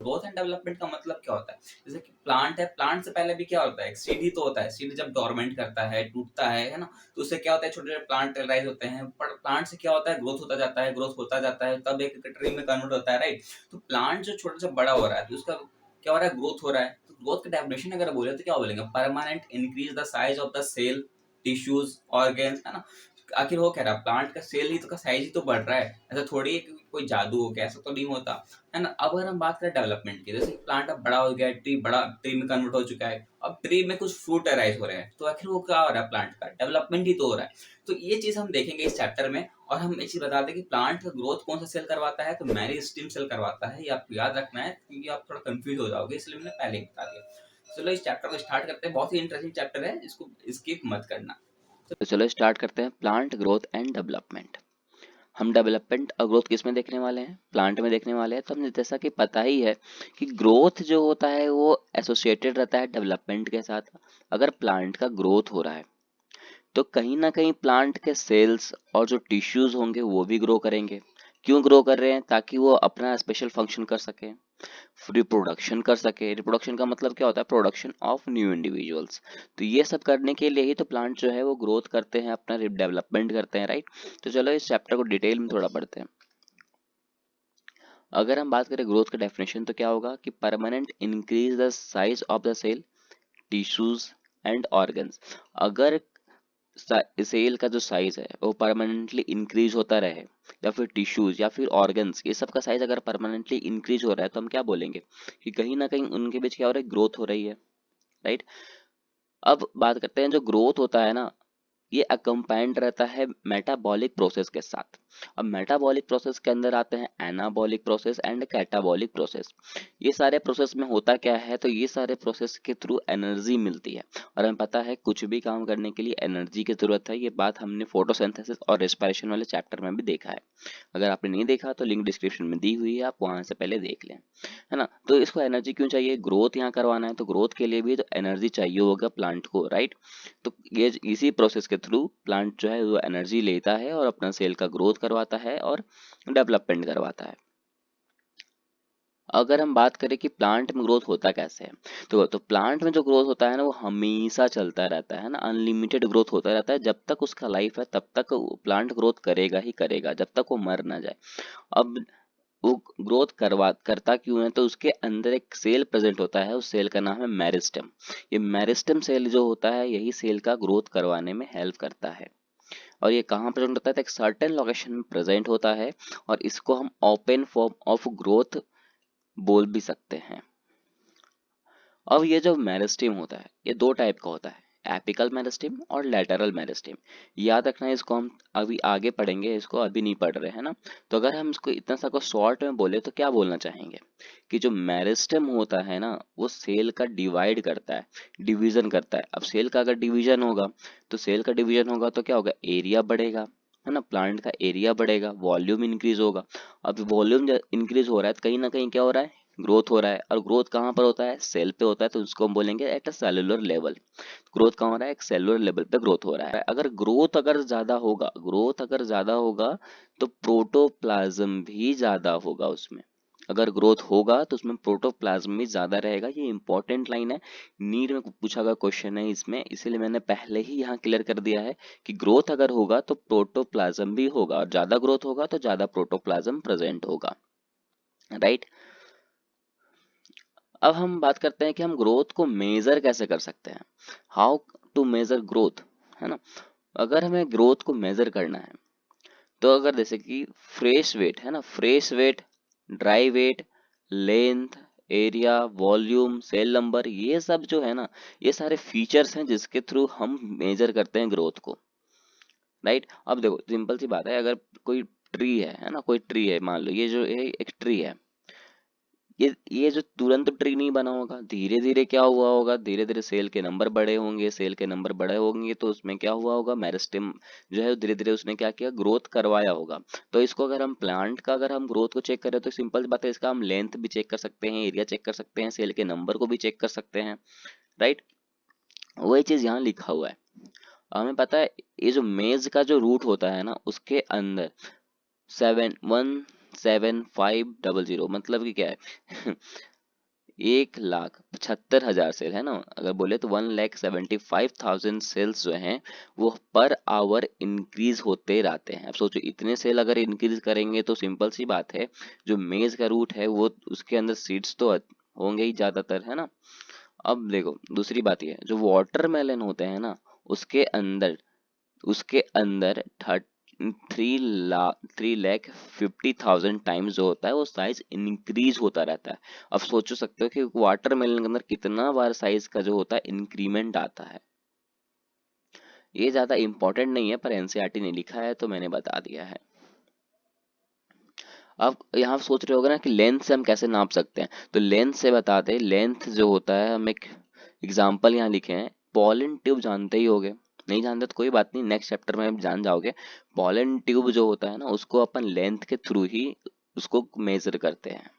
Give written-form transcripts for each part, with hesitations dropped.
Growth and development का मतलब क्या होता है? जैसे कि प्लांट है, प्लांट से पहले भी क्या होता है, एक सीड तो होता है, सीड जब डोरमेंट करता है, टूटता है ना, तो उससे क्या होता है, छोटे छोटे प्लांट राइज होते हैं, पर प्लांट से क्या होता है, ग्रोथ होता जाता है, ग्रोथ होता जाता है, तब एक ट्री में कन्वर्ट होता है, राइट। तो प्लांट जो छोटा से बड़ा हो रहा है, तो उसका क्या हो रहा है, ग्रोथ हो रहा है। तो ग्रोथ की डेफिनेशन अगर बोले तो क्या बोलेंगे, permanent increase the size of the cell, tissues, organs, है ना। आखिर वो कह रहा है प्लांट का सेल ही तो का साइज ही तो बढ़ रहा है, ऐसा थोड़ी है कि कोई जादू हो गया, ऐसा तो नहीं होता, है ना। अब अगर हम बात करें डेवलपमेंट की, जैसे प्लांट अब बड़ा हो गया, ट्री में कन्वर्ट हो चुका है, अब ट्री में कुछ फ्रूट अराइज हो रहे हैं, तो आखिर वो क्या हो रहा है, प्लांट का डेवलपमेंट ही तो हो रहा है। तो ये चीज हम देखेंगे इस चैप्टर में। और हम एक चीज बता दें कि प्लांट का ग्रोथ कौन सा सेल करवाता है, तो मेरिस्टेम सेल करवाता है, ये आपको याद रखना है, क्योंकि आप थोड़ा कंफ्यूज हो जाओगे, इसलिए मैंने पहले ही बता दिया। चलो इस चैप्टर को स्टार्ट करते हैं, बहुत ही इंटरेस्टिंग चैप्टर है, इसको स्किप मत करना। तो चलो स्टार्ट करते हैं प्लांट ग्रोथ एंड डेवलपमेंट। हम डेवलपमेंट और ग्रोथ किस में देखने वाले हैं, प्लांट में देखने वाले हैं। तो हमें जैसा कि पता ही है कि ग्रोथ जो होता है वो एसोसिएटेड रहता है डेवलपमेंट के साथ। अगर प्लांट का ग्रोथ हो रहा है तो कहीं ना कहीं प्लांट के सेल्स और जो टिश्यूज होंगे वो भी ग्रो करेंगे। क्यों ग्रो कर रहे हैं? ताकि वो अपना स्पेशल फंक्शन कर सके, रिप्रोडक्शन कर सके। रिप्रोडक्शन का मतलब क्या होता है? Production of new individuals. तो ये सब करने के लिए ही तो प्लांट जो है वो ग्रोथ करते हैं, अपना डेवलपमेंट करते हैं, राइट। तो चलो इस चैप्टर को डिटेल में थोड़ा पढ़ते हैं। अगर हम बात करें ग्रोथ का डेफिनेशन तो क्या होगा कि permanent increase the size of the cell, tissues and organs. अगर सेल का जो साइज है वो परमानेंटली इंक्रीज होता रहे, या फिर टिश्यूज या फिर ऑर्गन्स, ये सब का साइज अगर परमानेंटली इंक्रीज हो रहा है तो हम क्या बोलेंगे कि कहीं ना कहीं उनके बीच क्या हो रहा है, ग्रोथ हो रही है, राइट। अब बात करते हैं जो ग्रोथ होता है ना, ये अकम्पाइंड रहता है मेटाबॉलिक प्रोसेस के साथ। अब मेटाबॉलिक प्रोसेस के अंदर आते हैं anabolic process and catabolic process. ये सारे प्रोसेस में होता क्या है, तो ये सारे प्रोसेस के थ्रू एनर्जी मिलती है। और हमें पता है कुछ भी काम करने के लिए एनर्जी की जरूरत है, ये बात हमने फोटोसिंथेसिस और रेस्पिरेशन वाले चैप्टर में भी देखा है। अगर आपने नहीं देखा तो लिंक डिस्क्रिप्शन में दी हुई है, आप वहां से पहले देख लें, है ना। तो इसको एनर्जी क्यों चाहिए? ग्रोथ यहाँ करवाना है तो ग्रोथ के लिए भी तो एनर्जी चाहिए होगा प्लांट को, राइट। तो ये इसी प्रोसेस के थ्रू प्लांट जो है वो एनर्जी लेता है और अपना सेल का ग्रोथ करवाता है और डेवलपमेंट करवाता है। अगर हम बात करें कि प्लांट में ग्रोथ होता कैसे है, तो प्लांट में जो ग्रोथ होता है ना वो हमेशा चलता रहता है ना, अनलिमिटेड ग्रोथ होता रहता है। जब तक उसका लाइफ है तब तक प्लांट ग्रोथ करेगा ही करेगा, जब तक वो मर ना जाए। अब वो ग्रोथ करवा करता क्यों है? तो उसके अंदर एक सेल प्रेजेंट होता है, उस सेल का नाम है मेरिस्टेम। ये मेरिस्टेम सेल जो होता है यही सेल का ग्रोथ करवाने में हेल्प करता है। और ये कहाँ प्रेजेंट होता है? तो एक सर्टेन लोकेशन में प्रेजेंट होता है, और इसको हम ओपन फॉर्म ऑफ ग्रोथ बोल भी सकते हैं। अब ये जो मेरिस्टेम होता है ये दो टाइप का होता है, एपिकल मेरिस्टेम और लैटरल मेरिस्टेम। याद रखना है, इसको हम अभी आगे पढ़ेंगे, इसको अभी नहीं पढ़ रहे हैं ना। तो अगर हम इसको इतना सा को शॉर्ट में बोले तो क्या बोलना चाहेंगे कि जो मेरिस्टेम होता है ना वो सेल का डिवाइड करता है, डिवीजन करता है। अब सेल का अगर डिवीजन होगा तो क्या होगा? एरिया बढ़ेगा, है ना। प्लांट का एरिया बढ़ेगा, वॉल्यूम इंक्रीज होगा। अब वॉल्यूम इंक्रीज हो रहा है तो कहीं ना कहीं क्या हो रहा है? ग्रोथ हो रहा है। और ग्रोथ कहाँ पर होता है? सेल पे होता है, तो उसको हम बोलेंगे at a cellular level. Growth कहाँ हो रहा है? एक सेलुलर लेवल पे ग्रोथ हो रहा है। ग्रोथ अगर ज्यादा होगा तो प्रोटोप्लाज्म भी ज्यादा होगा उसमें। अगर ग्रोथ होगा तो उसमें प्रोटोप्लाज्म भी ज्यादा रहेगा। ये इंपॉर्टेंट लाइन है, नीट में पूछा गया क्वेश्चन है इसमें, इसीलिए मैंने पहले ही यहाँ क्लियर कर दिया है कि ग्रोथ अगर होगा तो प्रोटोप्लाज्म भी होगा, और ज्यादा ग्रोथ होगा तो ज्यादा प्रोटोप्लाज्म प्रेजेंट होगा, राइट। अब हम बात करते हैं कि हम ग्रोथ को मेजर कैसे कर सकते हैं, हाउ टू मेजर ग्रोथ, है ना। अगर हमें ग्रोथ को मेजर करना है तो अगर जैसे कि फ्रेश वेट है ना, fresh weight, dry weight, length, area, volume, cell number, ये सब जो है ना ये सारे फीचर्स हैं जिसके थ्रू हम मेजर करते हैं ग्रोथ को, राइट। अब देखो सिंपल सी बात है, अगर कोई ट्री है ना, कोई ट्री है, मान लो ये जो है एक ट्री है, ये जो तुरंत ट्री नहीं बना होगा, धीरे धीरे क्या हुआ होगा, धीरे धीरे सेल के नंबर बड़े होंगे, सेल के नंबर बड़े होंगे तो उसमें क्या हुआ होगा, मेरिस्टेम जो है धीरे धीरे उसने क्या किया, ग्रोथ करवाया होगा। तो इसको अगर हम प्लांट का अगर हम ग्रोथ को चेक करें तो सिंपल सी बात है, इसका हम लेंथ भी चेक कर सकते हैं, एरिया चेक कर सकते हैं, सेल के नंबर को भी चेक कर सकते हैं, राइट। वही चीज यहाँ लिखा हुआ है। हमें पता है ये जो मेज का जो रूट होता है ना उसके अंदर 71750, मतलब कि क्या है 1,75,000 सेल है ना, अगर बोले तो 1,75,000 सेल्स जो हैं वो पर आवर इंक्रीज होते रहते हैं। अब सोचो इतने सेल अगर इंक्रीज करेंगे तो सिंपल सी बात है, जो मेज का रूट है वो उसके अंदर सीड्स तो होंगे ही ज्यादातर, है ना। अब देखो दूसरी बात ये है, जो वाटरमेलन होते हैं ना, उसके अंदर उसके अंदर 3,50,000 टाइम्स जो होता है वो साइज इंक्रीज होता रहता है। अब सोचो सकते हो कि वाटरमेलन के अंदर कितना बार साइज का जो होता है इंक्रीमेंट आता है। ये ज्यादा इंपॉर्टेंट नहीं है पर एनसीईआरटी ने लिखा है तो मैंने बता दिया है। अब यहाँ सोच रहे होगे ना कि लेंथ से हम कैसे नाप सकते हैं, तो लेंथ से बता दें। लेंथ जो होता है, हम एक एग्जाम्पल यहाँ लिखे हैं, पॉलन ट्यूब जानते ही होगे, नहीं जानते तो कोई बात नहीं, नेक्स्ट चैप्टर में आप जान जाओगे। पॉलन ट्यूब जो होता है ना, उसको अपन लेंथ के थ्रू ही उसको मेजर करते हैं।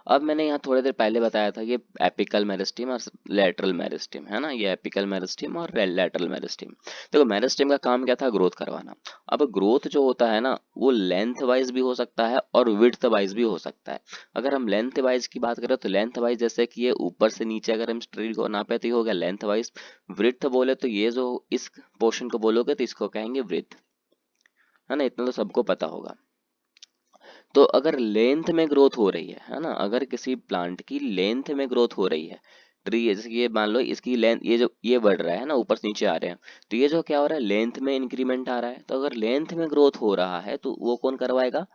अब मैंने यहाँ थोड़ी देर पहले बताया था ये एपिकल मेरिस्टेम और लैटरल मेरिस्टेम, है ना, ये एपिकल मेरिस्टेम और लैटरल मेरिस्टेम। देखो मेरिस्टेम का काम क्या था, ग्रोथ करवाना। अब ग्रोथ जो होता है ना वो लेंथ वाइज भी हो सकता है और विड्थ वाइज भी हो सकता है। अगर हम लेंथ वाइज की बात करें तो लेंथ वाइज जैसे कि ये ऊपर से नीचे अगर हम स्ट्रेट को नापे तो ये हो गया लेंथ वाइज। विड्थ बोले तो ये जो इस पोर्शन को बोलोगे तो इसको कहेंगे विड्थ, है ना, इतना तो सबको पता होगा। तो अगर लेंथ में ग्रोथ हो रही है ना, अगर किसी प्लांट की लेंथ में ग्रोथ हो रही है, ट्री जैसे कि ये मान लो इसकी लेंथ, ये जो ये बढ़ रहा है ना, ऊपर से नीचे आ रहे हैं, तो ये जो क्या हो रहा है, लेंथ में इंक्रीमेंट आ रहा है। तो अगर लेंथ में ग्रोथ हो रहा है तो वो कौन करवाएगा,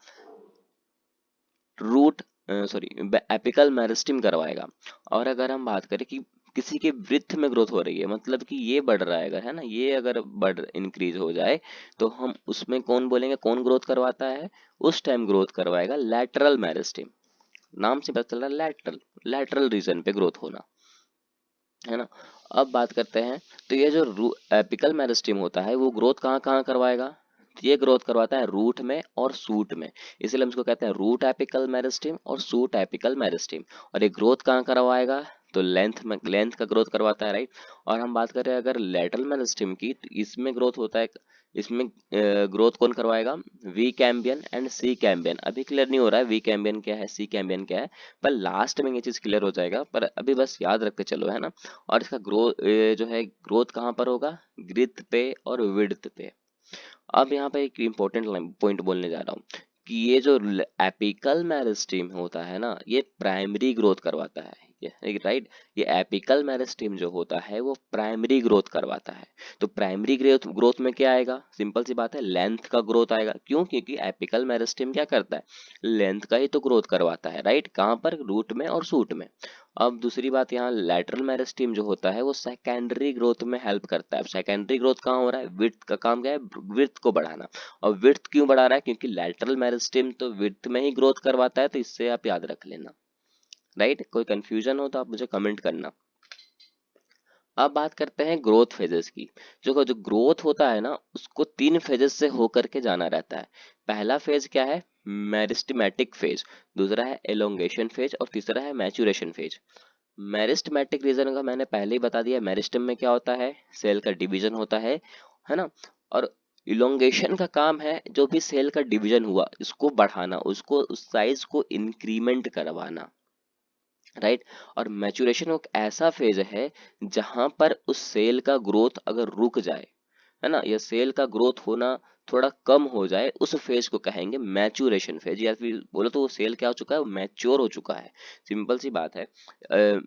रूट सॉरी एपिकल मेरिस्टेम करवाएगा। और अगर हम बात करें कि किसी के वृत्त में ग्रोथ हो रही है, मतलब कि ये बढ़ रहा है अगर, है ना, ये अगर बढ़ इंक्रीज हो जाए तो हम उसमें कौन बोलेंगे, कौन ग्रोथ करवाता है, उस टाइम ग्रोथ करवाएगा लैटरल मेरिस्टेम। नाम से पता चल रहा है लैटरल, लैटरल रीजन पे ग्रोथ होना, है ना। अब बात करते हैं, तो ये जो एपिकल मेरिस्टेम होता है वो ग्रोथ कहाँ कहाँ करवाएगा, तो ये ग्रोथ करवाता है रूट में और सूट में, इसलिए हम इसको कहते हैं रूट एपिकल मेरिस्टेम और सूट एपिकल मेरिस्टेम। और ये ग्रोथ कहाँ करवाएगा, तो लेंथ में, लेंथ का ग्रोथ करवाता है, राइट। और हम बात करें अगर लेटरल मेरिस्टेम की, तो इसमें ग्रोथ होता है, इसमें ग्रोथ कौन करवाएगा, V cambium and C cambium. अभी क्लियर नहीं हो रहा है वी कैम्बियन क्या है, सी कैम्बियन क्या है, पर लास्ट में ये चीज क्लियर हो जाएगा, पर अभी बस याद रखते चलो, है ना। और इसका ग्रोथ जो है, ग्रोथ कहाँ पर होगा, ग्रिथ पे और विड्थ पे। अब यहाँ पे एक इम्पोर्टेंट पॉइंट बोलने जा रहा हूँ कि ये जो एपिकल मेरिस्टेम होता है ना, ये प्राइमरी ग्रोथ करवाता है, ये राइट। ये एपिकल मेरिस्टेम जो होता है वो प्राइमरी ग्रोथ करवाता है। तो प्राइमरी ग्रोथ, ग्रोथ में क्या आएगा, सिंपल सी बात है, लेंथ का ग्रोथ आएगा। क्यों, क्योंकि एपिकल मेरिस्टेम क्या करता है, लेंथ का ही तो ग्रोथ करवाता है, राइट, कहाँ पर, रूट में और सूट में। अब दूसरी बात, यहाँ लैटरल मेरिस्टेम जो होता है वो सेकेंडरी ग्रोथ में हेल्प करता है। अब सेकेंडरी ग्रोथ कहाँ हो रहा है, विड्थ का काम क्या है, विड्थ को बढ़ाना। और विड्थ क्यों बढ़ा रहा है, क्योंकि लैटरल मेरिस्टेम तो विड्थ में ही ग्रोथ करवाता है, तो इससे आप याद रख लेना, राइट। कोई कंफ्यूजन हो तो आप मुझे कमेंट करना। अब बात करते हैं ग्रोथ फेजेस की। जो जो ग्रोथ होता है ना उसको 3 फेजेस से होकर के जाना रहता है। पहला फेज क्या है, मेरिस्टेमेटिक फेज, दूसरा है एलोंगेशन फेज और तीसरा है मैच्योरेशन फेज। मेरिस्टेमेटिक रीजन का मैंने पहले ही बता दिया, मेरिस्टेम में क्या होता है, सेल का डिवीजन होता है ना। और इलोंगेशन का काम है जो भी सेल का डिवीजन हुआ इसको बढ़ाना, उसको उस साइज को इंक्रीमेंट करवाना, राइट। और मैच्योरेशन एक ऐसा फेज है जहां पर उस सेल का ग्रोथ अगर रुक जाए, है ना, या सेल का ग्रोथ होना थोड़ा कम हो जाए, उस फेज को कहेंगे मैच्योरेशन फेज, या फिर बोलो तो वो सेल क्या हो चुका है, मैच्योर हो चुका है। सिंपल सी बात है।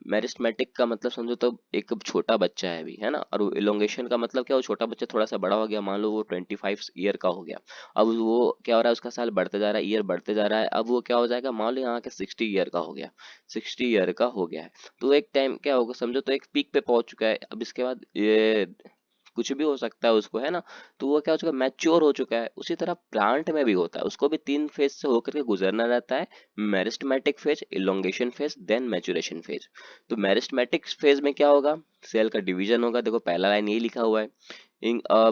मेरिस्टेमेटिक का मतलब समझो तो एक छोटा बच्चा है अभी, है ना, और इलोंगेशन का मतलब क्या, वो छोटा बच्चा थोड़ा सा बड़ा हो गया, मान लो वो 25 ईयर का हो गया। अब वो क्या हो रहा है, उसका साल बढ़ते जा रहा है, ईयर बढ़ते जा रहा है, अब वो क्या हो जाएगा, मान लो यहाँ के 60 ईयर का हो गया, 60 ईयर का हो गया है। तो एक टाइम क्या होगा, समझो तो एक पीक पे पहुंच चुका है, अब इसके बाद ये कुछ भी हो सकता है उसको, है ना। तो वो क्या हो चुका है, मैच्योर हो चुका है। उसी तरह प्लांट में भी होता है, उसको भी 3 फेज से होकर के गुजरना रहता है, meristematic phase, elongation phase, then maturation phase. तो मेरिस्टेमेटिक फेज में क्या होगा, सेल का डिवीजन होगा, देखो पहला लाइन यही लिखा हुआ है।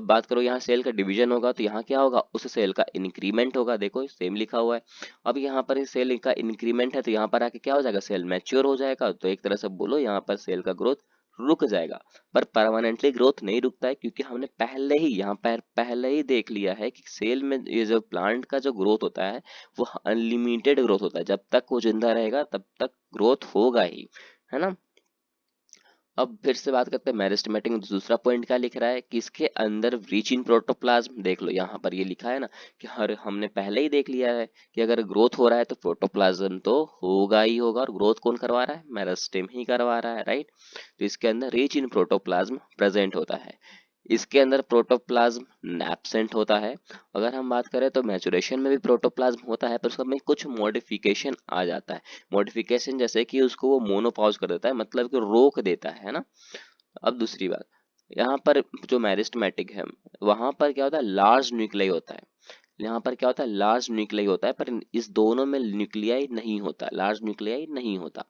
बात करो यहाँ सेल का डिवीजन होगा तो यहाँ क्या होगा, उस सेल का इंक्रीमेंट होगा, देखो सेम लिखा हुआ है। अब यहाँ पर सेल का इंक्रीमेंट है तो यहाँ पर आके क्या हो जाएगा, सेल मैच्योर हो जाएगा। तो एक तरह से बोलो यहाँ पर सेल का ग्रोथ रुक जाएगा, पर परमानेंटली ग्रोथ नहीं रुकता है, क्योंकि हमने पहले ही यहाँ पर पहले ही देख लिया है कि सेल में ये जो प्लांट का जो ग्रोथ होता है वो अनलिमिटेड ग्रोथ होता है। जब तक वो जिंदा रहेगा तब तक ग्रोथ होगा ही, है ना। अब फिर से बात करते हैं मेरिस्टेमेटिक में। दूसरा पॉइंट क्या लिख रहा है कि इसके अंदर रीच इन प्रोटोप्लाज्म, देख लो यहाँ पर ये लिखा है ना कि हर हमने पहले ही देख लिया है कि अगर ग्रोथ हो रहा है तो प्रोटोप्लाज्म तो होगा ही होगा, और ग्रोथ कौन करवा रहा है, मेरिस्टेम ही करवा रहा है, राइट। तो इसके अंदर रीच इन प्रोटोप्लाज्म प्रेजेंट होता है, इसके अंदर प्रोटोप्लाज्म एब्सेंट होता है। अगर हम बात करें तो मैचुरेशन में भी प्रोटोप्लाज्म होता है, पर उसमें कुछ मॉडिफिकेशन आ जाता है। मॉडिफिकेशन जैसे कि उसको वो मोनोपॉज कर देता है, मतलब कि रोक देता है ना। अब दूसरी बात, यहाँ पर जो मेरिस्टेमेटिक है वहां पर क्या होता है, लार्ज न्यूक्लियाई होता है। यहाँ पर क्या होता है, लार्ज न्यूक्लियाई होता है, पर इस दोनों में न्यूक्लियाई नहीं होता, लार्ज न्यूक्लियाई नहीं होता।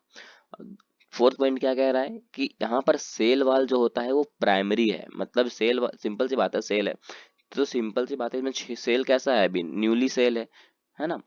फोर्थ पॉइंट क्या कह रहा है कि यहाँ पर सेल वाल जो होता है वो प्राइमरी है, मतलब सिंपल सी बात है, सेल है तो सिंपल सी बात है, इसमें सेल कैसा है, अभी न्यूली सेल है ना।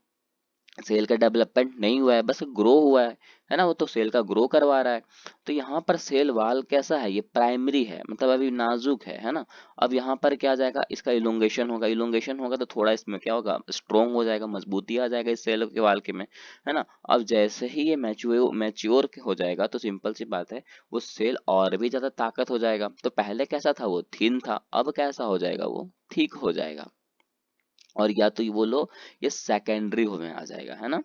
सेल का डेवलपमेंट नहीं हुआ है, बस ग्रो हुआ है ना, वो तो सेल का ग्रो करवा रहा है। तो यहाँ पर सेल वाल कैसा है, ये प्राइमरी है, मतलब अभी नाजुक है ना। अब यहाँ पर क्या आ जाएगा, इसका इलोंगेशन होगा, इलोंगेशन होगा तो थोड़ा इसमें क्या होगा, स्ट्रोंग हो जाएगा, मजबूती आ जाएगा इस सेल के वाल के में, है ना। अब जैसे ही ये मैच्योर हो जाएगा तो सिंपल सी बात है, वो सेल और भी ज्यादा ताकत हो जाएगा। तो पहले कैसा था, वो थिन था, अब कैसा हो जाएगा, वो ठीक हो जाएगा। और या तो ये बोलो ये सेकेंडरी में आ जाएगा, है ना।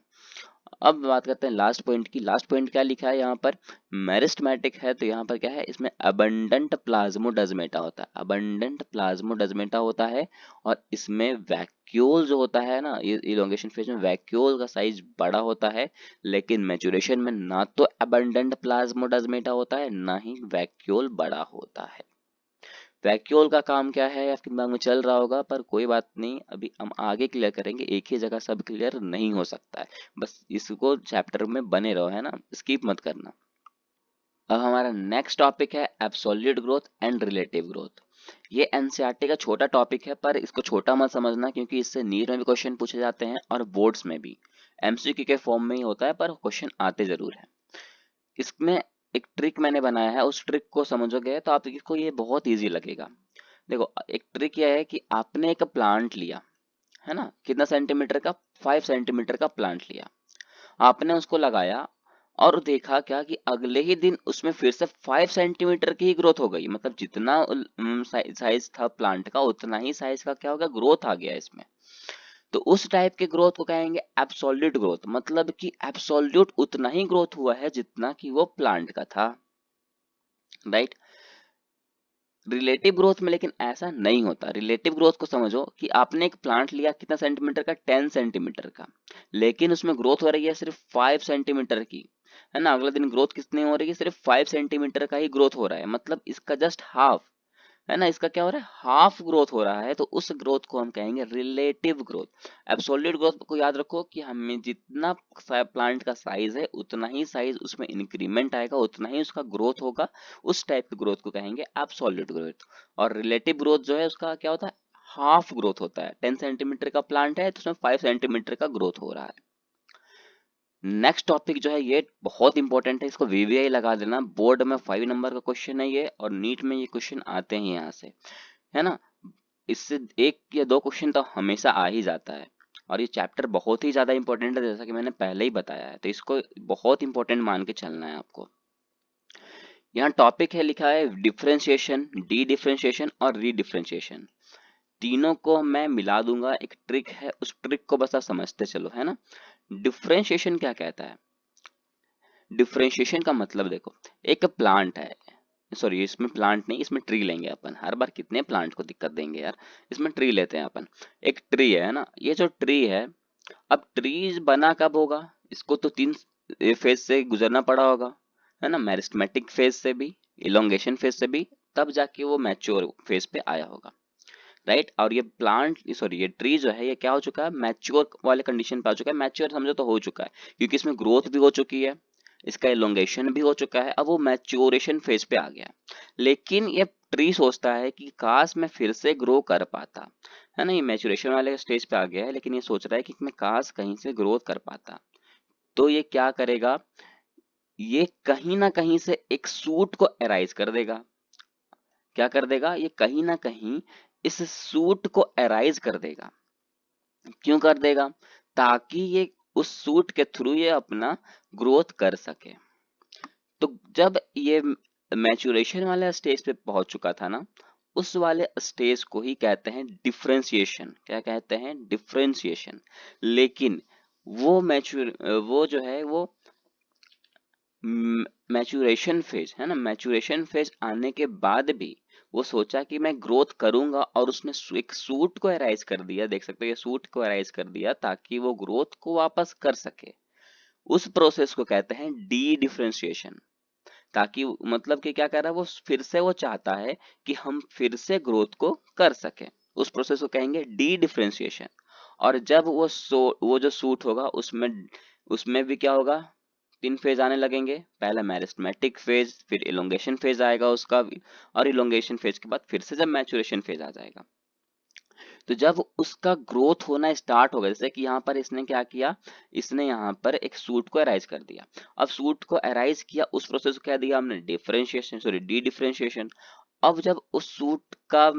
अब बात करते हैं लास्ट पॉइंट की। लास्ट पॉइंट क्या लिखा है यहाँ पर, मेरिस्टेमेटिक है तो यहाँ पर क्या है, इसमें अबंडेंट प्लाज्मोडेस्माटा होता है, अबंडेंट प्लाज्मोडेस्माटा होता है। और इसमें वैक्यूल जो होता है ना, ये इलोंगेशन फेज में वैक्यूल का साइज बड़ा होता है, लेकिन मैचुरेशन में ना तो अबंडेंट प्लाज्मोडेस्माटा होता है ना ही वैक्यूल बड़ा होता है। वैक्यूल का काम क्या है आपके दिमाग में चल रहा होगा, पर कोई बात नहीं, अभी हम आगे क्लियर करेंगे, एक ही जगह सब क्लियर नहीं हो सकता है, बस इसको चैप्टर में बने रहो, है ना, स्किप मत करना। अब हमारा नेक्स्ट टॉपिक है absolute growth and relative growth. ये एनसीईआरटी का छोटा टॉपिक है, पर इसको छोटा मत समझना, क्योंकि इससे नीट में भी क्वेश्चन पूछे जाते हैं और बोर्ड्स में भी एमसीक्यू के फॉर्म में ही होता है, पर क्वेश्चन आते जरूर है। इसमें एक ट्रिक मैंने बनाया है, उस ट्रिक को समझोगे तो आपको ये बहुत ईजी लगेगा। देखो एक ट्रिक यह है कि आपने एक प्लांट लिया, है ना, कितना सेंटीमीटर का, 5 सेंटीमीटर का प्लांट लिया, आपने उसको लगाया, और देखा क्या कि अगले ही दिन उसमें फिर से 5 सेंटीमीटर की ही ग्रोथ हो गई, मतलब जितना साइज था प्लांट का उतना ही साइज का क्या हो गया, ग्रोथ आ गया इसमें। तो उस टाइप के ग्रोथ को कहेंगे एब्सोल्यूट ग्रोथ, मतलब कि एब्सोल्यूट उतना ही ग्रोथ हुआ है जितना कि वो प्लांट का था, राइट। रिलेटिव ग्रोथ में लेकिन ऐसा नहीं होता। रिलेटिव ग्रोथ को समझो कि आपने एक प्लांट लिया कितना सेंटीमीटर का, 10 सेंटीमीटर का, लेकिन उसमें ग्रोथ हो रही है सिर्फ 5 सेंटीमीटर की, है ना। अगले दिन ग्रोथ कितनी हो रही है, सिर्फ 5 सेंटीमीटर का ही ग्रोथ हो रहा है, मतलब इसका जस्ट हाफ, है ना, इसका क्या हो रहा है, हाफ ग्रोथ हो रहा है। तो उस ग्रोथ को हम कहेंगे रिलेटिव ग्रोथ। एब्सोल्यूट ग्रोथ को याद रखो कि हमें जितना प्लांट का साइज है उतना ही साइज उसमें इंक्रीमेंट आएगा, उतना ही उसका ग्रोथ होगा, उस टाइप की ग्रोथ को कहेंगे एब्सोल्यूट ग्रोथ। और रिलेटिव ग्रोथ जो है उसका क्या होता है, हाफ ग्रोथ होता है। 10 सेंटीमीटर का प्लांट है तो उसमें 5 सेंटीमीटर का ग्रोथ हो रहा है। नेक्स्ट टॉपिक जो है ये बहुत इंपॉर्टेंट है, इसको वीवीआई लगा देना, बोर्ड में 5 नंबर का क्वेश्चन है ये, और नीट में ये क्वेश्चन आते हैं यहाँ से, है ना। इससे 1 या 2 क्वेश्चन तो हमेशा आ ही जाता है, और ये चैप्टर बहुत ही ज्यादा इंपॉर्टेंट है, जैसा कि मैंने पहले ही बताया है, तो इसको बहुत इंपॉर्टेंट मान के चलना है आपको। यहाँ टॉपिक है लिखा है डिफरेंशिएशन, डी डिफरेंशिएशन और री डिफरेंशिएशन, तीनों को मैं मिला दूंगा, एक ट्रिक है, उस ट्रिक को बस आप समझते चलो, है ना। डिफरेंशिएशन क्या कहता है, डिफरेंशिएशन का मतलब देखो, एक प्लांट है, सॉरी इसमें प्लांट नहीं, इसमें ट्री लेंगे अपन, हर बार कितने प्लांट को दिक्कत देंगे यार, इसमें ट्री लेते हैं अपन। एक ट्री है ना, ये जो ट्री है, अब ट्री बना कब होगा, इसको तो 3 फेज से गुजरना पड़ा होगा, है ना, मेरिस्टेमेटिक फेज से भी, इलोंगेशन फेज से भी, तब जाके वो मैच्योर फेज पे आया होगा, राइट। और ये प्लांट सॉरी ये ट्री जो है ये क्या हो चुका है, मैच्योर वाले कंडीशन पे आ चुका है, मैच्योर समझो तो हो चुका है, क्योंकि इसमें ग्रोथ भी हो चुकी है, इसका इलोंगेशन भी हो चुका है, अब वो मैच्योरेशन फेज पे आ गया। लेकिन ये ट्री सोचता है कि काश मैं फिर से ग्रो कर पाता, है ना, ये मैच्योरेशन वाले स्टेज पे आ गया है, लेकिन ये सोच रहा है कि मैं काश कहीं से ग्रोथ कर पाता। तो ये क्या करेगा, ये कहीं ना कहीं से एक सूट को एराइज कर देगा। क्या कर देगा? ये कहीं ना कहीं इस सूट को एराइज कर देगा। क्यों कर देगा? ताकि ये उस सूट के थ्रू ये अपना ग्रोथ कर सके। तो जब ये मैच्योरेशन वाले स्टेज पे पहुंच चुका था ना, उस वाले स्टेज को ही कहते हैं डिफरेंशिएशन। क्या कहते हैं? डिफरेंशिएशन। लेकिन वो जो है वो मैच्योरेशन फेज है ना, मैच्योरेशन फेज आने के बाद भी वो सोचा कि मैं ग्रोथ करूंगा, और उसने एक सूट को एराइज कर दिया। देख सकते हो, ये सूट को एराइज कर दिया ताकि वो ग्रोथ को वापस कर सके। उस प्रोसेस को कहते हैं डी डिफरेंशिएशन। ताकि मतलब कि क्या कर रहा है वो, फिर से वो चाहता है कि हम फिर से ग्रोथ को कर सके। उस प्रोसेस को कहेंगे डी डिफरेंशिएशन। और जब वो जो सूट होगा उसमें उसमें भी क्या होगा? 3 फेज आने लगेंगे। पहला मेरिस्टेमेटिक फेज, फिर इलोंगेशन फेज आएगा उसका, और इलोंगेशन फेज के बाद फिर से जब मैच्योरेशन फेज आ जाएगा। तो जब उसका ग्रोथ होना स्टार्ट होगा, जैसे कि यहाँ पर इसने क्या किया, इसने यहाँ पर एक सूट को एराइज कर दिया। अब सूट को एराइज किया, उस प्रोसेस को क्या दिया हमने? Differentiation, sorry D differentiation. अब जब उस सूट का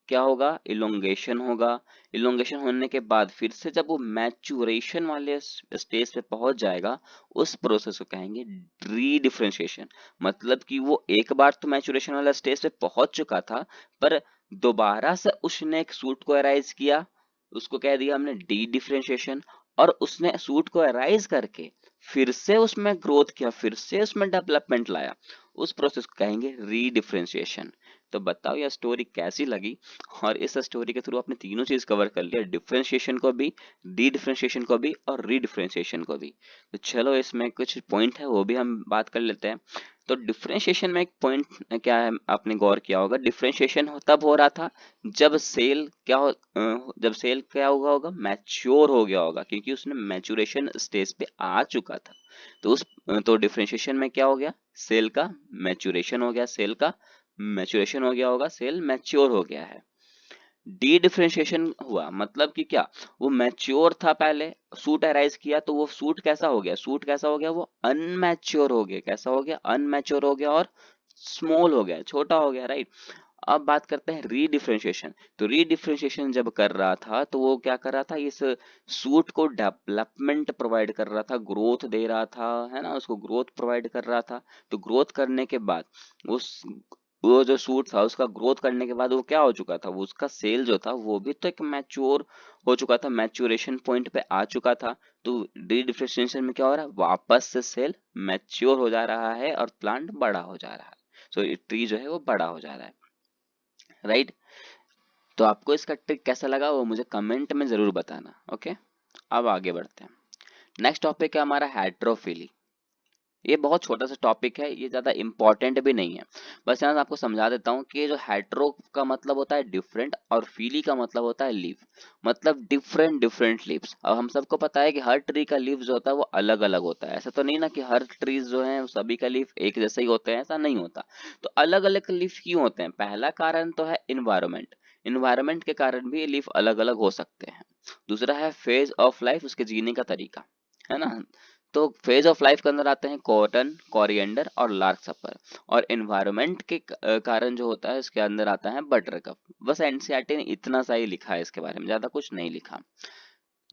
क्या होगा? इलोंगेशन होगा। इलोंगेशन होने के बाद फिर से जब वो मैच्योरेशन वाले स्टेज पे पहुंच जाएगा, उस प्रोसेस को कहेंगे री डिफरेंशिएशन। मतलब कि वो एक बार तो मैच्योरेशन वाला स्टेज पे पहुंच चुका था, पर दोबारा से उसने एक सूट को एराइज किया, उसको कह दिया हमने डी डिफरेंशिएशन। और उसने सूट को एराइज करके फिर से उसमें ग्रोथ किया, फिर से उसमें डेवलपमेंट लाया, उस प्रोसेस को कहेंगे री डिफरेंशिएशन। तो बताओ यह स्टोरी कैसी लगी? और इस स्टोरी के थ्रू आपने तीनों चीज कवर कर लिया, डिफरेंशिएशन को भी, डी डिफरेंशिएशन को भी, और री डिफरेंशिएशन को भी। तो चलो इसमें कुछ पॉइंट है वो भी हम बात कर लेते हैं। तो डिफरेंशिएशन में एक पॉइंट क्या है, आपने गौर किया होगा, डिफरेंशिएशन तब हो रहा था जब सेल जब सेल क्या हुआ होगा? मैच्योर हो गया होगा, क्योंकि उसने मैच्योरेशन स्टेज पे आ चुका था। तो तो डिफरेंशिएशन में क्या हो गया? सेल का मैच्योरेशन हो गया, सेल का मैच्योरेशन हो गया होगा, सेल मैच्योर हो गया है। डी डिफरेंशिएशन हुआ मतलब कि क्या? वो मैच्योर था पहले, सूट अराइज किया, तो वो सूट कैसा हो गया? सूट कैसा हो गया? वो अनमैच्योर हो गया। कैसा हो गया? अनमैच्योर हो गया और स्मॉल हो गया, छोटा हो गया, राइट। अब बात करते हैं री डिफरेंशिएशन। तो री डिफरेंशिएशन जब कर रहा था तो वो क्या कर रहा था? इस सूट को डेवलपमेंट प्रोवाइड कर रहा था, ग्रोथ दे रहा था, है ना, उसको ग्रोथ प्रोवाइड कर रहा था। तो ग्रोथ करने के बाद उस वो जो सूट था उसका ग्रोथ करने के बाद वो क्या हो चुका था? वो उसका सेल जो था वो भी तो एक मैच्योर हो चुका था, मैच्योरेशन पॉइंट पे आ चुका था। तो डी डिफरेंशिएशन में क्या हो रहा है? वापस से सेल मैच्योर हो जा रहा है और प्लांट बड़ा हो जा रहा है। सो ट्री जो है वो बड़ा हो जा रहा है, राइट। तो आपको इसका ट्रिक कैसा लगा वो मुझे कमेंट में जरूर बताना। ओके, अब आगे बढ़ते हैं। नेक्स्ट टॉपिक है हमारा हेट्रोफिली। ये बहुत छोटा सा टॉपिक है, ये ज्यादा इंपॉर्टेंट भी नहीं है। बस यहाँ आपको समझा देता हूँ कि जो हेट्रो का मतलब होता है डिफरेंट, और फीली का मतलब होता है लीफ, मतलब डिफरेंट डिफरेंट लीव्स। अब हम सबको पता है कि हर ट्री का लीफ जो होता है वो अलग अलग होता है। ऐसा तो नहीं ना कि हर ट्रीज जो है सभी का लीफ एक जैसे ही होते हैं, ऐसा नहीं होता। तो अलग अलग लीफ क्यों होते हैं? पहला कारण तो है इन्वायरमेंट। इन्वायरमेंट के कारण भी ये लीफ अलग अलग हो सकते हैं। दूसरा है फेज ऑफ लाइफ, उसके जीने का तरीका, है ना। तो फेज ऑफ लाइफ के अंदर आते हैं कॉटन, कोरिएंडर और लार्क सपर। और एनवायरनमेंट के कारण जो होता है इसके अंदर आता है बटर कप। बस एनसीईआरटी ने इतना सा ही लिखा है इसके बारे में, ज्यादा कुछ नहीं लिखा।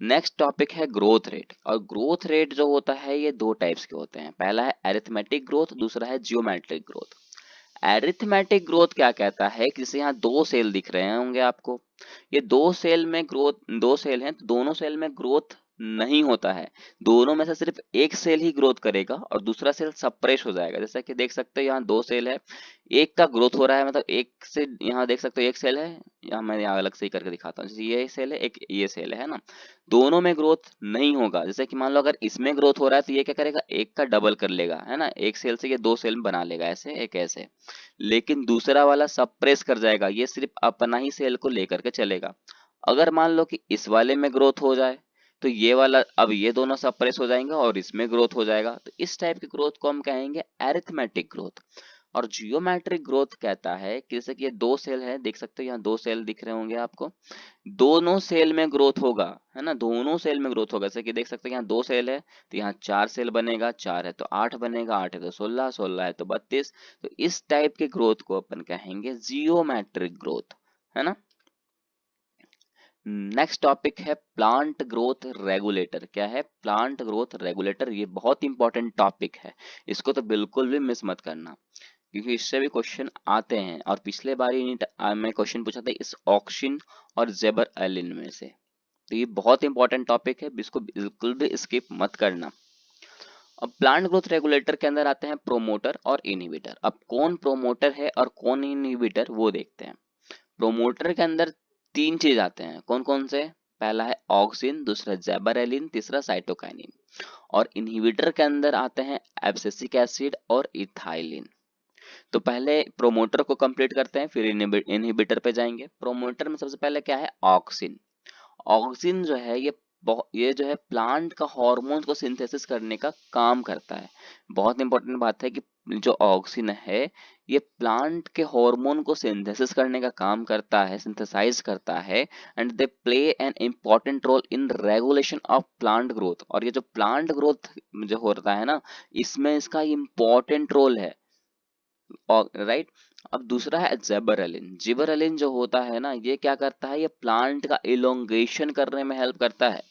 नेक्स्ट टॉपिक है ग्रोथ रेट। और ग्रोथ रेट जो होता है ये दो टाइप्स के होते हैं। पहला है एरिथमेटिक ग्रोथ, दूसरा है जियोमेट्रिक ग्रोथ। एरिथमेटिक ग्रोथ क्या कहता है कि जैसे यहाँ दो सेल दिख रहे होंगे आपको, ये दो सेल में ग्रोथ, दो सेल हैं तो दोनों सेल में ग्रोथ नहीं होता है। दोनों में से सिर्फ एक सेल ही ग्रोथ करेगा और दूसरा सेल सप्रेस हो जाएगा। जैसा कि देख सकते हो यहाँ दो सेल है, एक का ग्रोथ हो रहा है, मतलब एक से यहाँ देख सकते हो एक सेल है, यहाँ मैं यहाँ अलग से ही करके दिखाता हूँ। जैसे ये सेल है, एक ये सेल है ना, दोनों में ग्रोथ नहीं होगा। जैसे कि मान लो अगर इसमें ग्रोथ हो रहा है तो ये क्या करेगा? एक का डबल कर लेगा, है ना, एक सेल से ये दो सेल बना लेगा, ऐसे एक ऐसे। लेकिन दूसरा वाला सप्रेस कर जाएगा, ये सिर्फ अपना ही सेल को लेकर के चलेगा। अगर मान लो कि इस वाले में ग्रोथ हो जाए तो ये वाला, अब ये दोनों सप्रेस हो जाएंगे और इसमें ग्रोथ हो जाएगा। तो इस टाइप की ग्रोथ को हम कहेंगे एरिथमेटिक ग्रोथ। और जियोमेट्रिक ग्रोथ कहता है कि जैसे कि ये 2 सेल है, देख सकते हो यहाँ 2 सेल दिख रहे होंगे आपको, दोनों सेल में ग्रोथ होगा, है ना, दोनों सेल में ग्रोथ होगा। जैसे कि देख सकते हैं यहाँ 2 सेल है तो यहाँ 4 सेल बनेगा, 4 है तो 8 बनेगा, 8 है तो 16, 16 है तो 32। तो इस टाइप के ग्रोथ को अपन कहेंगे जियोमेट्रिक ग्रोथ, है ना। नेक्स्ट टॉपिक है प्लांट ग्रोथ रेगुलेटर। क्या है प्लांट ग्रोथ रेगुलेटर? ये बहुत इंपॉर्टेंट टॉपिक है, इसको तो बिल्कुल भी मिस मत करना, क्योंकि इससे भी क्वेश्चन आते हैं। और पिछले बार नीट में क्वेश्चन पूछा था इस ऑक्सिन और जेबर एलिन में से। तो ये बहुत इंपॉर्टेंट टॉपिक है, इसको बिल्कुल भी स्किप मत करना। अब प्लांट ग्रोथ रेगुलेटर के अंदर आते हैं प्रोमोटर और इनहिबिटर। अब कौन प्रोमोटर है और कौन इनहिबिटर वो देखते हैं। प्रोमोटर के अंदर 3 चीज आते हैं, कौन कौन से? पहला है ऑक्सिन, दूसरा जेबरएलिन, तीसरा साइटोकाइनिन। और इनहिबिटर के अंदर आते हैं एब्सिसिक एसिड और इथाइलिन। तो पहले प्रोमोटर को कंप्लीट करते हैं, फिर इनहिबिटर पे जाएंगे। प्रोमोटर में सबसे पहले क्या है? ऑक्सिन। ऑक्सिन जो है ये जो है प्लांट का हार्मोन को सिंथेसिस करने का काम करता है। बहुत इंपॉर्टेंट बात है कि जो ऑक्सिन है ये प्लांट के हार्मोन को सिंथेसिस करने का काम करता है, सिंथेसाइज करता है। And they play an important role in regulation of plant growth. और ये जो प्लांट ग्रोथ जो होता है ना, इसमें इसका इम्पॉर्टेंट रोल है। और राइट, अब दूसरा है जेबरलिन। जिबरलिन जो होता है ना, ये क्या करता है? ये प्लांट का इलोंगेशन करने में हेल्प करता है,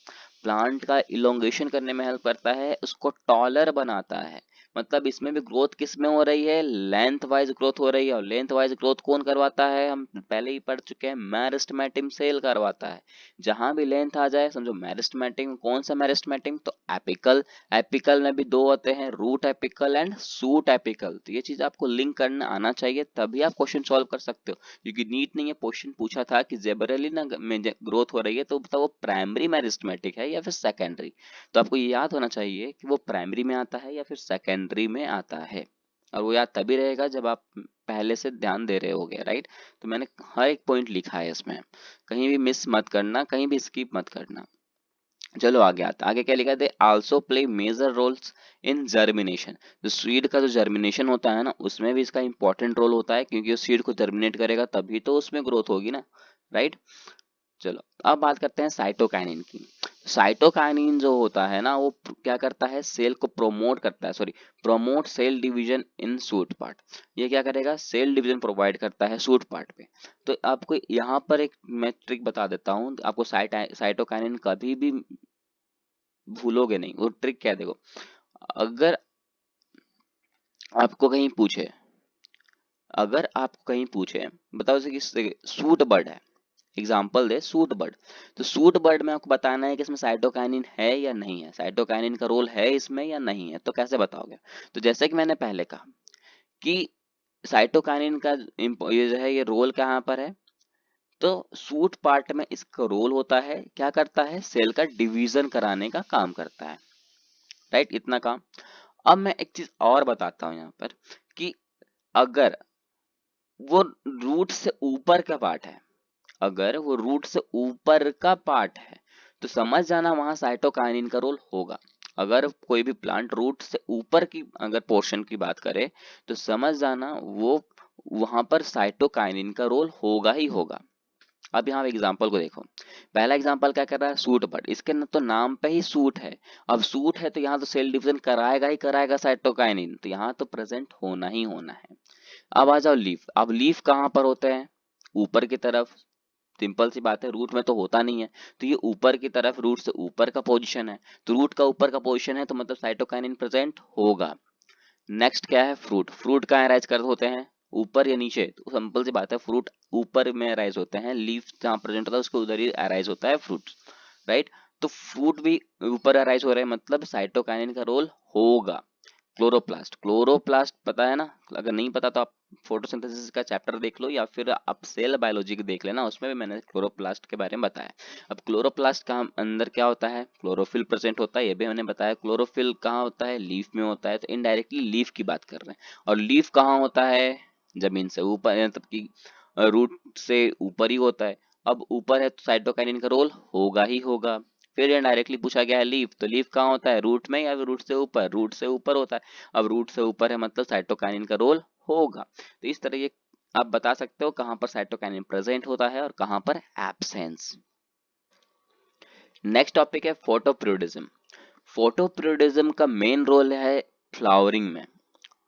प्लांट का इलोंगेशन करने में हेल्प करता है, उसको टॉलर बनाता है। मतलब इसमें भी ग्रोथ किस में हो रही है? लेंथ वाइज ग्रोथ हो रही है। और लेंथ वाइज ग्रोथ कौन करवाता है? हम पहले ही पढ़ चुके हैं, मेरिस्टेमेटिम सेल करवाता है। जहां भी लेंथ आ जाए समझो मेरिस्टेमेटिम। कौन सा मेरिस्टेमेटिम? तो एपिकल। एपिकल में भी 2 होते हैं, root apical and shoot apical. तो ये चीज आपको लिंक करना आना चाहिए, तभी आप क्वेश्चन सॉल्व कर सकते हो। क्योंकि नीट ने ये क्वेश्चन पूछा था कि जेबरलिन में ग्रोथ हो रही है तो बताओ वो प्राइमरी मेरिस्टेमेटिक है या फिर सेकेंडरी। तो आपको ये याद होना चाहिए कि वो प्राइमरी में आता है या फिर सेकेंडरी में आता है। और वो याद तभी रहेगा जब आप पहले से ध्यान दे रहे होगे, राइट। तो मैंने हर एक पॉइंट लिखा है इसमें, कहीं भी मिस मत करना, कहीं भी स्किप मत करना। चलो आगे आता, आगे क्या लिखा? They also play major roles in germination. जो सीड का जो जर्मिनेशन होता है ना, उसमें भी इसका इंपॉर्टेंट रोल होता है, क्योंकि उस सीड को जर्मिनेट करेगा तभी तो उसमें ग्रोथ होगी ना, राइट। चलो अब बात करते हैं साइटोकाइनिन की। साइटोकाइनिन जो होता है ना, वो क्या करता है? सेल को प्रोमोट करता है, sorry, promote cell division in shoot part. ये क्या करेगा? सेल डिवीजन प्रोवाइड करता है सूट पार्ट पे। तो आपको यहाँ पर एक मैं ट्रिक बता देता हूँ, आपको साइटोकाइनिन कभी भी भूलोगे नहीं। वो ट्रिक क्या है देखो, अगर आपको कहीं पूछे, अगर आपको कहीं पूछे बताओ जैसे कि सूट बर्ड है, एग्जाम्पल दे सूट बर्ड, तो सूट बर्ड में आपको बताना है कि इसमें साइटोकाइनिन है या नहीं है, साइटोकाइनिन का रोल है इसमें या नहीं है। तो कैसे बताओगे? तो जैसे कि मैंने पहले कहा कि साइटोकाइनिन का ये जो है ये रोल कहाँ पर है? तो सूट पार्ट में इसका रोल होता है, क्या करता है? सेल का डिवीजन कराने का काम करता है, राइट, इतना काम। अब मैं एक चीज और बताता हूं यहाँ पर कि अगर वो रूट से ऊपर का पार्ट है, अगर वो रूट से ऊपर का पार्ट है तो समझ जाना वहां साइटोकाइनिन का रोल होगा। अगर कोई भी प्लांट रूट से ऊपर की अगर पोर्शन की बात करे तो समझ जाना वो वहां पर साइटोकाइनिन का रोल होगा ही होगा। अब यहाँ एग्जाम्पल को देखो, पहला एग्जाम्पल क्या कर रहा है? सूट बर्ड, इसके न तो नाम पे ही सूट है। अब सूट है तो यहाँ तो सेल डिवीजन कराएगा ही कराएगा साइटोकाइनिन, तो यहाँ तो प्रेजेंट होना ही होना है। अब आ जाओ लीफ। अब लीफ कहाँ पर होते हैं? ऊपर की तरफ। सिंपल सी बात है, रूट में तो होता नहीं है, तो ये ऊपर की तरफ, रूट से ऊपर का पोजीशन है। तो रूट का ऊपर का पोजीशन है तो मतलब साइटोकाइनिन प्रेजेंट होगा। नेक्स्ट क्या है? फ्रूट। फ्रूट कहाँ अराइज कर होते हैं? ऊपर या नीचे? तो सिंपल सी बात है, फ्रूट ऊपर में अराइज होते हैं, लीफ जहाँ प्रेजेंट होता है उसके उधर ही अराइज होता है फ्रूट, राइट। तो फ्रूट भी ऊपर अराइज हो रहे हैं, मतलब साइटोकाइनिन का रोल होगा। क्लोरोप्लास्ट, क्लोरोप्लास्ट पता है ना? अगर नहीं पता तो आप फोटोसिंथेसिस का चैप्टर देख लो या फिर आप सेल बायोलॉजी को देख लेना, उसमें भी मैंने क्लोरोप्लास्ट के बारे में बताया। अब क्लोरोप्लास्ट का अंदर क्या होता है? क्लोरोफिल प्रेजेंट होता है, ये भी मैंने बताया। क्लोरोफिल कहाँ होता है? लीफ में होता है, तो इनडायरेक्टली लीफ की बात कर रहे हैं। और लीफ कहाँ होता है? जमीन से ऊपर, मतलब कि रूट से ऊपर ही होता है। अब ऊपर है तो साइटोकाइनिन का रोल होगा ही होगा। फिर ये डायरेक्टली पूछा गया है लीफ, तो लीफ कहाँ होता है? रूट में या फिर रूट से ऊपर? रूट से ऊपर होता है। अब रूट से ऊपर है मतलब साइटोकाइनिन का रोल होगा। तो इस तरह ये आप बता सकते हो कहाँ पर साइटोकाइनिन प्रेजेंट होता है और कहाँ पर एब्सेंस। नेक्स्ट टॉपिक है फोटोपीरियोडिज्म। फोटोपीरियोडिज्म का मेन रोल है फ्लावरिंग में।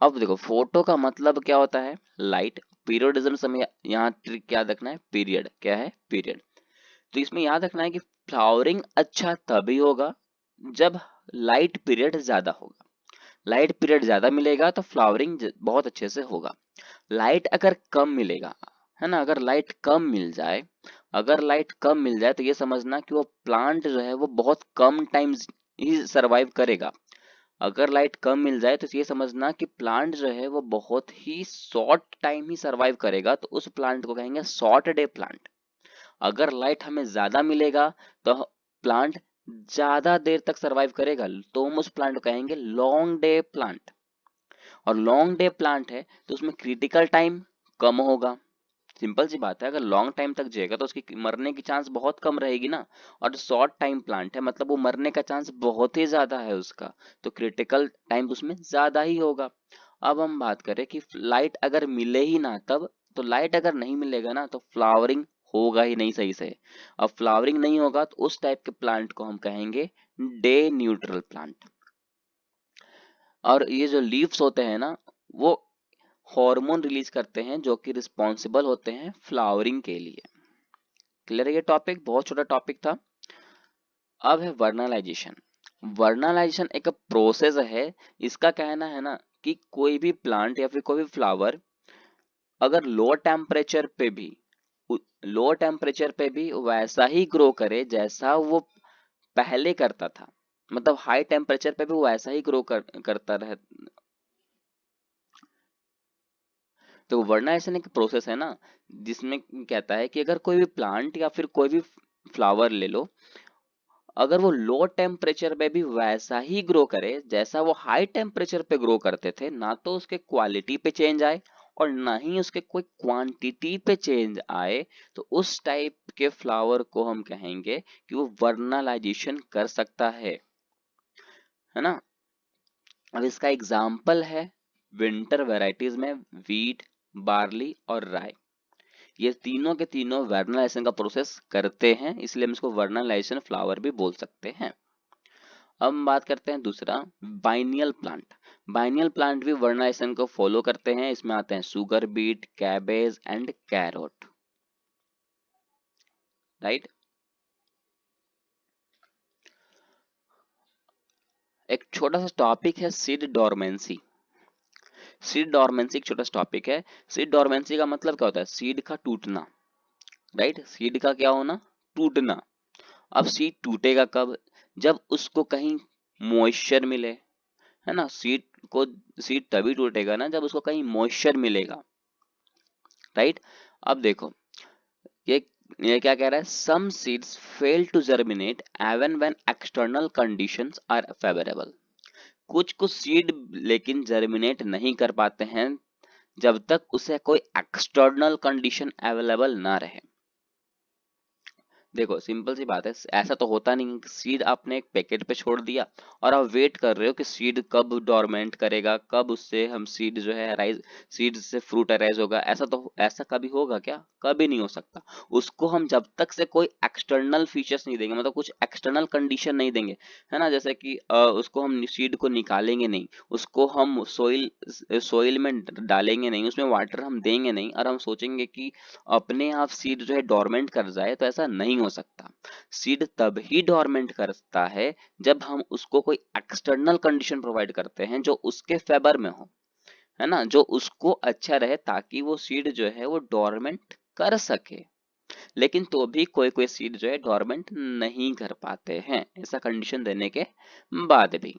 अब देखो फोटो का मतलब क्या होता है, लाइट। पीरियोडिज्म से हमें यहाँ ट्रिक याद रखना है, पीरियड क्या है, पीरियड। तो इसमें याद रखना है कि फ्लावरिंग अच्छा तभी होगा जब लाइट पीरियड ज्यादा होगा। लाइट पीरियड ज्यादा मिलेगा तो फ्लावरिंग बहुत अच्छे से होगा। लाइट अगर कम मिलेगा, है ना, अगर लाइट कम मिल जाए, अगर लाइट कम मिल जाए तो ये समझना कि वो प्लांट जो है वो बहुत कम टाइम ही सरवाइव करेगा। अगर लाइट कम मिल जाए तो ये समझना कि प्लांट जो है वो बहुत ही शॉर्ट टाइम ही सरवाइव करेगा, तो उस प्लांट को कहेंगे शॉर्ट डे प्लांट। अगर लाइट हमें ज्यादा मिलेगा तो प्लांट ज्यादा देर तक सरवाइव करेगा, तो हम उस प्लांट को कहेंगे लॉन्ग डे प्लांट। और लॉन्ग डे प्लांट है तो उसमें क्रिटिकल टाइम कम होगा। सिंपल सी बात है, अगर लॉन्ग टाइम तक जिएगा तो उसकी मरने की चांस बहुत कम रहेगी ना। और शॉर्ट टाइम प्लांट है मतलब वो मरने का चांस बहुत ही ज्यादा है उसका, तो क्रिटिकल टाइम उसमें ज्यादा ही होगा। अब हम बात करें कि लाइट अगर मिले ही ना तब, तो लाइट अगर नहीं मिलेगा ना तो फ्लावरिंग होगा ही नहीं सही से। अब फ्लावरिंग नहीं होगा तो उस टाइप के प्लांट को हम कहेंगे डे न्यूट्रल प्लांट। और ये जो लीव्स होते हैं ना, वो हार्मोन रिलीज करते हैं जो कि रिस्पॉन्सिबल होते हैं फ्लावरिंग के लिए। क्लियर है ये टॉपिक, बहुत छोटा टॉपिक था। अब है वर्नलाइजेशन। वर्नलाइजेशन एक प्रोसेस है। इसका कहना है ना कि कोई भी प्लांट या फिर कोई भी फ्लावर अगर लो टेम्परेचर पे भी, लो टेम्परेचर पे भी वैसा ही ग्रो करे जैसा वो पहले करता था, मतलब हाई टेम्परेचर पे भी वो वैसा ही ग्रो करता रहे। तो वर्नाइजेशन एक प्रोसेस है ना, जिसमें कहता है कि अगर कोई भी प्लांट या फिर कोई भी फ्लावर ले लो, अगर वो लो टेम्परेचर पे भी वैसा ही ग्रो करे जैसा वो हाई टेम्परेचर पे ग्रो करते थे, ना तो उसके क्वालिटी पे चेंज आए और ना ही उसके कोई क्वांटिटी पे चेंज आए, तो उस टाइप के फ्लावर को हम कहेंगे कि वो वर्नलाइजेशन कर सकता है ना। अब इसका एग्जाम्पल है विंटर वेराइटीज में वीट, बार्ली और राई। ये तीनों के तीनों वर्नलाइजेशन का प्रोसेस करते हैं, इसलिए हम इसको वर्नलाइजेशन फ्लावर भी बोल सकते हैं। अब हम बात करते हैं दूसरा, बाइनियल प्लांट। बाइनियल प्लांट भी वर्नलाइजेशन को फॉलो करते हैं। इसमें आते हैं sugar beet, cabbage and carrot, right. एक छोटा सा टॉपिक है सीड डोरमेंसी। सीड डोरमेंसी एक छोटा सा टॉपिक है। सीड डोरमेंसी का मतलब क्या होता है, सीड का टूटना, राइट। सीड का क्या होना, टूटना। अब सीड टूटेगा कब, जब उसको कहीं मॉइस्चर मिले, है ना। सीड को, सीड तभी टूटेगा ना जब उसको कहीं मॉइस्चर मिलेगा, राइट। अब देखो ये ये क्या कह रहा है, some seeds fail to germinate even when external conditions are favourable. कुछ कुछ सीड लेकिन जर्मिनेट नहीं कर पाते हैं जब तक उसे कोई एक्सटर्नल कंडीशन अवेलेबल ना रहे। देखो सिंपल सी बात है, ऐसा तो होता नहीं कि सीड आपने एक पैकेट पे छोड़ दिया और आप वेट कर रहे हो कि सीड कब डोरमेंट करेगा, कब उससे हम सीड जो है राइज, सीड से फ्रूट अराइज होगा। ऐसा कभी होगा क्या, कभी नहीं हो सकता। उसको हम जब तक से कोई एक्सटर्नल फीचर्स नहीं देंगे, मतलब कुछ एक्सटर्नल कंडीशन नहीं देंगे, है ना। जैसे कि उसको हम सीड को निकालेंगे नहीं, उसको हम सोइल में डालेंगे नहीं, उसमें वाटर हम देंगे नहीं और हम सोचेंगे कि अपने आप सीड जो है डोरमेंट कर जाए, तो ऐसा नहीं हो सकता। सीड तब ही डोरमेंट करता है जब हम उसको कोई एक्सटर्नल कंडीशन प्रोवाइड करते हैं जो उसके फेवर में हो, है ना, जो उसको अच्छा रहे ताकि वो सीड जो है वो डोरमेंट कर सके। लेकिन तो भी कोई कोई सीड जो है डोरमेंट नहीं कर पाते हैं, ऐसा कंडीशन देने के बाद भी।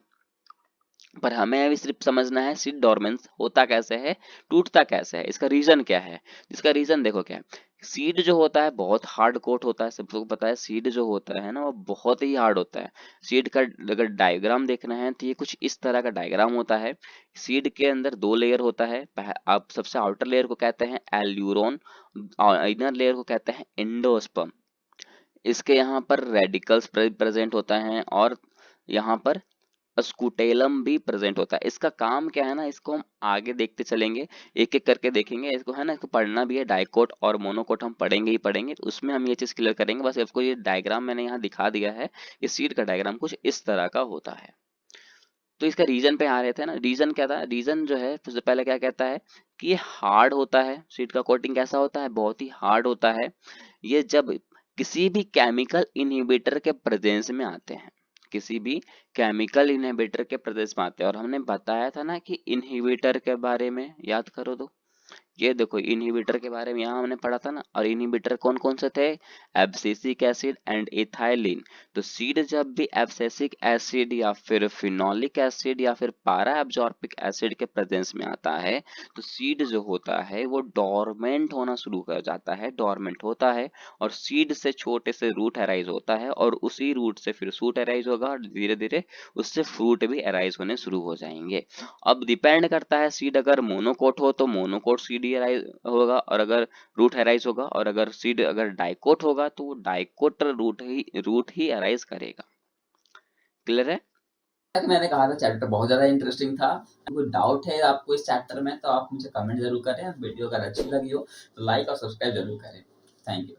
पर हमें अभी सिर्फ समझना है सीड डोरमेंस होता कैसे है, टूटता कैसे है, इसका रीजन क्या है। इसका रीजन देखो क्या है, सीड जो होता है बहुत हार्ड कोट होता है, सबको पता है सीड जो होता है ना वो बहुत ही हार्ड होता है। सीड का अगर डायग्राम देखना है तो ये कुछ इस तरह का डायग्राम होता है। सीड के अंदर दो लेयर होता है, आप सबसे आउटर लेयर को कहते हैं एल्यूरोन और इनर लेयर को कहते हैं एंडोस्पर्म। इसके यहाँ पर रेडिकल्स प्रेजेंट होता है और यहाँ पर स्कूटेलम भी प्रेजेंट होता है। इसका काम क्या है ना, इसको हम आगे देखते चलेंगे, एक एक करके देखेंगे इसको, है ना। इसको पढ़ना भी है, डाइकोट और मोनोकोट हम पढ़ेंगे ही पढ़ेंगे, तो उसमें हम ये चीज क्लियर करेंगे। बस आपको ये डायग्राम मैंने यहाँ दिखा दिया है, इस सीड का डायग्राम कुछ इस तरह का होता है। तो इसका रीजन पे आ रहे थे ना, रीजन क्या था, रीजन जो है सबसे पहले क्या कहता है कि ये हार्ड होता है। सीड का कोटिंग कैसा होता है, बहुत ही हार्ड होता है। ये जब किसी भी केमिकल इनहिबिटर के प्रेजेंस में आते हैं, किसी भी केमिकल इनहिबिटर के प्रेजेंस में आते हैं, और हमने बताया था ना कि इनहिबिटर के बारे में याद करो तो, ये देखो इनहिबिटर के बारे में यहाँ हमने पढ़ा था ना। और इनहिबिटर कौन कौन से थे, एब्सिसिक एसिड एंड इथाइलिन। तो सीड जब भी एब्सिसिक एसिड या फिर फिनोलिक एसिड या फिर पारा एब्जॉर्बिक एसिड के प्रेजेंस में आता है, तो सीड जो होता है वो डोरमेंट होना शुरू कर जाता है, डोरमेंट होता है। और सीड से छोटे से रूट अराइज होता है, और उसी रूट से फिर शूट अराइज होगा, और धीरे धीरे उससे फ्रूट भी अराइज होने शुरू हो जाएंगे। अब डिपेंड करता है, सीड अगर मोनोकोट हो तो मोनोकोट सीड ही अराइज होगा, और अगर रूट अराइज होगा, और अगर सीड अगर डाइकोट होगा तो डाइकोट रूट ही अराइज करेगा। क्लियर है। कि मैंने कहा था चैप्टर बहुत ज़्यादा इंटरेस्टिंग था। कोई डाउट है आपको इस चैप्टर में तो आप मुझे कमेंट ज़रूर करें। वीडियो अगर अच्छी लगी हो तो लाइक और सब्सक्राइब ज़रूर करें। Thank you.